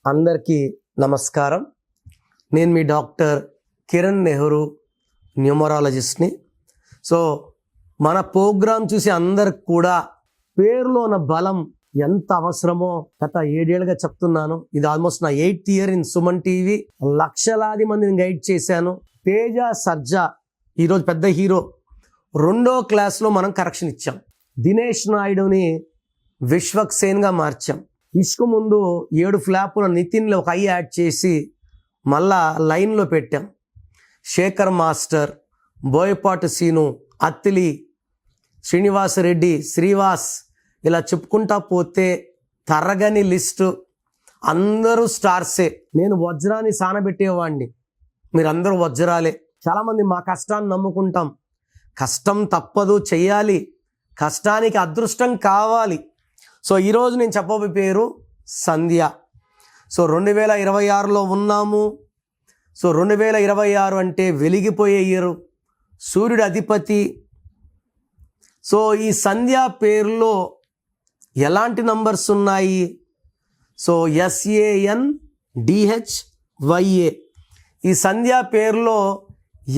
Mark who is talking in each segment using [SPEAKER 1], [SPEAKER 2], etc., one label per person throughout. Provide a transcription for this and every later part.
[SPEAKER 1] అందరికీ నమస్కారం. నేను మీ డాక్టర్ కిరణ్ నెహ్రూ, న్యూమరాలజిస్ట్ని. సో మన ప్రోగ్రాం చూసి అందరికి కూడా పేరులో ఉన్న బలం ఎంత అవసరమో గత 7 ఏళ్ళుగా చెప్తున్నాను. ఇది ఆల్మోస్ట్ నా 8th year in Suman TV. లక్షలాది మందిని గైడ్ చేశాను. తేజ సర్జా ఈరోజు పెద్ద హీరో, 2వ క్లాస్లో మనం కరెక్షన్ ఇచ్చాం. దినేష్ నాయుడుని విశ్వక్సేన్గా మార్చాం. ఇసుక ముందు 7 ఫ్లాపుల నితిన్లో ఒక ఐ యాడ్ చేసి మళ్ళా లైన్లో పెట్టాం. శేఖర్ మాస్టర్, బోయపాటి సీను, అత్తిలి, శ్రీనివాసరెడ్డి, శ్రీవాస్, ఇలా చెప్పుకుంటా పోతే తరగని లిస్టు. అందరూ స్టార్సే. నేను వజ్రాన్ని సానబెట్టేవాడిని, మీరందరూ వజ్రాలే. చాలామంది మా కష్టాన్ని నమ్ముకుంటాం. కష్టం తప్పదు, చెయ్యాలి. కష్టానికి అదృష్టం కావాలి. సో ఈరోజు నేను చెప్పబోయే పేరు సంధ్య. సో 2026లో ఉన్నాము. సో 2026 అంటే వెలిగిపోయే ఇయర్, సూర్యుడి అధిపతి. సో ఈ సంధ్య పేరులో ఎలాంటి నంబర్స్ ఉన్నాయి? So SANDHYA. ఈ సంధ్య పేరులో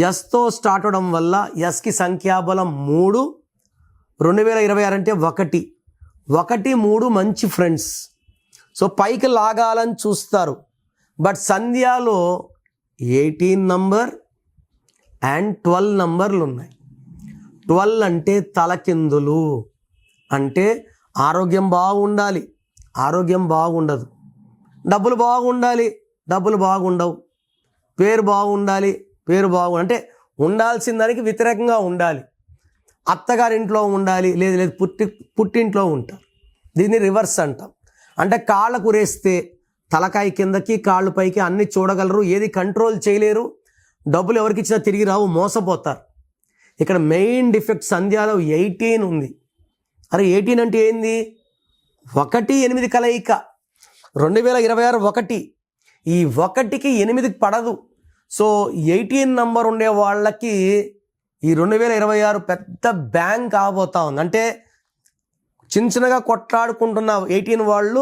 [SPEAKER 1] ఎస్తో స్టార్ట్ అవడం వల్ల ఎస్కి సంఖ్యాబలం 3. 2026 అంటే 1. 1, 3 మంచి ఫ్రెండ్స్. సో పైకి లాగాలని చూస్తారు. బట్ సంధ్యాలో 18 నంబర్ అండ్ 12 నంబర్లు ఉన్నాయి. 12 అంటే తలకిందులు, అంటే ఆరోగ్యం బాగుండాలి, ఆరోగ్యం బాగుండదు. డబ్బులు బాగుండాలి, డబ్బులు బాగుండవు. పేరు బాగుండాలి, పేరు అంటే ఉండాల్సిన దానికి వ్యతిరేకంగా ఉండాలి. అత్తగారింట్లో ఉండాలి, లేదు పుట్టింట్లో ఉంటారు. దీన్ని రివర్స్ అంటాం. అంటే కాళ్ళకు ఉరేస్తే తలకాయ కిందకి, కాళ్ళు పైకి అన్ని చూడగలరు, ఏది కంట్రోల్ చేయలేరు. డబ్బులు ఎవరికి ఇచ్చినా తిరిగి రావు, మోసపోతారు. ఇక్కడ మెయిన్ డిఫెక్ట్ సంధ్యాలో 18 ఉంది. అరే 18 అంటే ఏంది? 1, 8 కలయిక. 2026 1. ఈ 1కి 8కి పడదు. సో 18 నంబర్ ఉండే వాళ్ళకి ఈ 2026 పెద్ద బ్యాంక్ కాబోతా ఉంది. అంటే చిన్నగా కొట్లాడుకుంటున్న 18 వాళ్ళు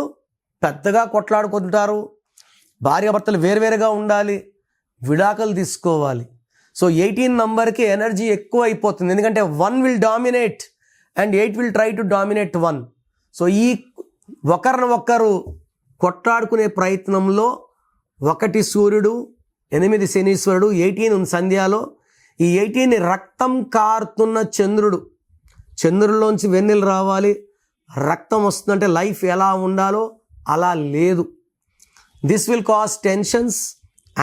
[SPEAKER 1] పెద్దగా కొట్లాడుకుంటారు. భార్యాభర్తలు వేరువేరుగా ఉండాలి, విడాకులు తీసుకోవాలి. సో 18 నంబర్కి ఎనర్జీ ఎక్కువ అయిపోతుంది. ఎందుకంటే 1 will dominate and 8 will try to dominate 1. So ఈ ఒకరినొకరు కొట్లాడుకునే ప్రయత్నంలో 1 సూర్యుడు, 8 శనీశ్వరుడు, 18 ఉంది సంధ్యాలో. ఈ 18 రక్తం కారుతున్న చంద్రుడు. చంద్రుల్లోంచి వెన్నెలు రావాలి, రక్తం వస్తుందంటే లైఫ్ ఎలా ఉండాలో అలా లేదు. This will cause tensions,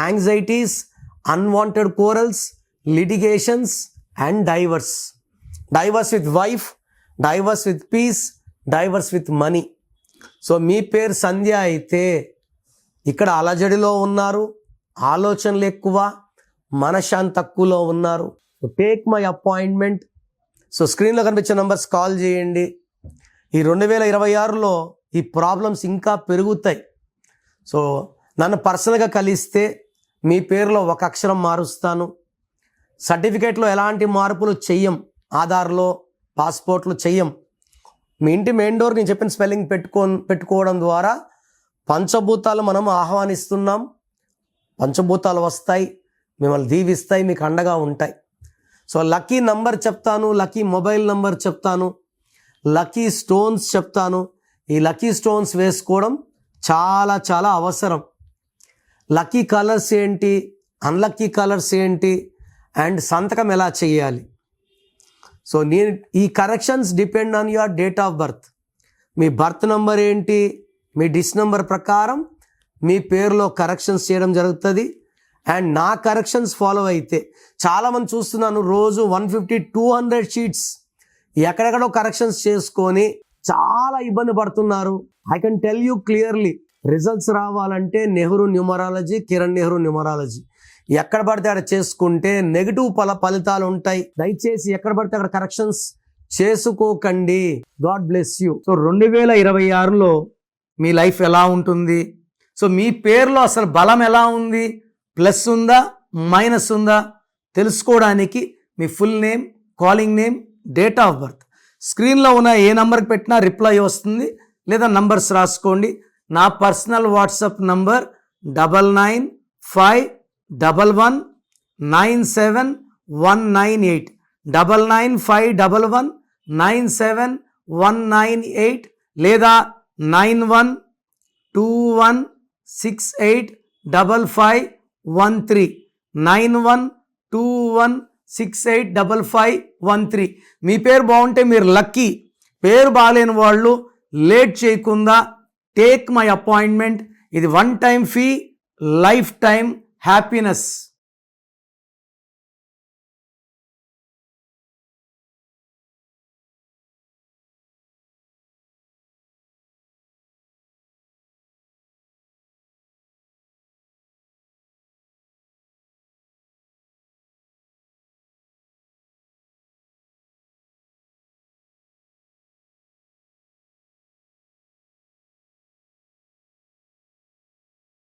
[SPEAKER 1] anxieties, unwanted quarrels, litigations and divorce. Divorce with wife, divorce with peace, divorce with money. So మీ పేరు సంధ్య అయితే ఇక్కడ అలజడిలో ఉన్నారు, ఆలోచనలు ఎక్కువ, మనశ్శాంతి తక్కువలో ఉన్నారు. Take my appointment. సో స్క్రీన్లో కనిపించే నంబర్స్ కాల్ చేయండి. ఈ 2026లో ఈ ప్రాబ్లమ్స్ ఇంకా పెరుగుతాయి. సో నన్ను పర్సనల్గా కలిస్తే మీ పేరులో ఒక అక్షరం మారుస్తాను. సర్టిఫికేట్లో ఎలాంటి మార్పులు చెయ్యం, ఆధార్లో, పాస్పోర్ట్లు చెయ్యం. మీ ఇంటి మెయిన్ డోర్ నేను చెప్పిన స్పెల్లింగ్ పెట్టుకోవడం ద్వారా పంచభూతాలు మనం ఆహ్వానిస్తున్నాం. పంచభూతాలు వస్తాయి, మిమ్మల్ని దీవిస్తాయి, మీకు అండగా ఉంటాయి. సో లక్కీ నంబర్ చెప్తాను, లక్కీ మొబైల్ నంబర్ చెప్తాను, లక్కీ స్టోన్స్ చెప్తాను. ఈ లక్కీ స్టోన్స్ వేసుకోవడం చాలా చాలా అవసరం. లక్కీ కలర్స్ ఏంటి, అన్లక్కీ కలర్స్ ఏంటి, అండ్ సంతకం ఎలా చేయాలి. సో ఈ corrections depend on your date of birth. Me birth number ఏంటి, మీ డిస్ నంబర్ ప్రకారం మీ పేరులో కరెక్షన్స్ చేయడం జరుగుతుంది. అండ్ నా కరెక్షన్స్ ఫాలో అయితే చాలామంది చూస్తున్నాను, రోజు 150-200 షీట్స్ ఎక్కడెక్కడో కరెక్షన్స్ చేసుకొని చాలా ఇబ్బంది పడుతున్నారు. I can tell you clearly, results రావాలంటే నెహ్రూ న్యూమరాలజీ, కిరణ్ నెహ్రూ న్యూమరాలజీ. ఎక్కడ పడితే అక్కడ చేసుకుంటే నెగిటివ్ ఫలితాలు ఉంటాయి. దయచేసి ఎక్కడ పడితే అక్కడ కరెక్షన్స్ చేసుకోకండి. God bless you. సో 2026లో మీ లైఫ్ ఎలా ఉంటుంది? సో మీ పేరులో అసలు బలం ఎలా ఉంది, ప్లస్ ఉందా, మైనస్ ఉందా తెలుసుకోవడానికి మీ full name, calling name, date of birth స్క్రీన్లో ఉన్న ఏ నంబర్కి పెట్టినా రిప్లై వస్తుంది, లేదా నంబర్స్ రాసుకోండి. నా పర్సనల్ వాట్సాప్ నంబర్ 9951197198 9951197198 లేదా 9121685513 9121685513. మీ పేరు బాగుంటే మీరు లక్కీ. పేరు బాగాలేని వాళ్ళు లేట్ చేయకుండా టేక్ మై అపాయింట్మెంట్. ఇది 1 time fee, life time happiness.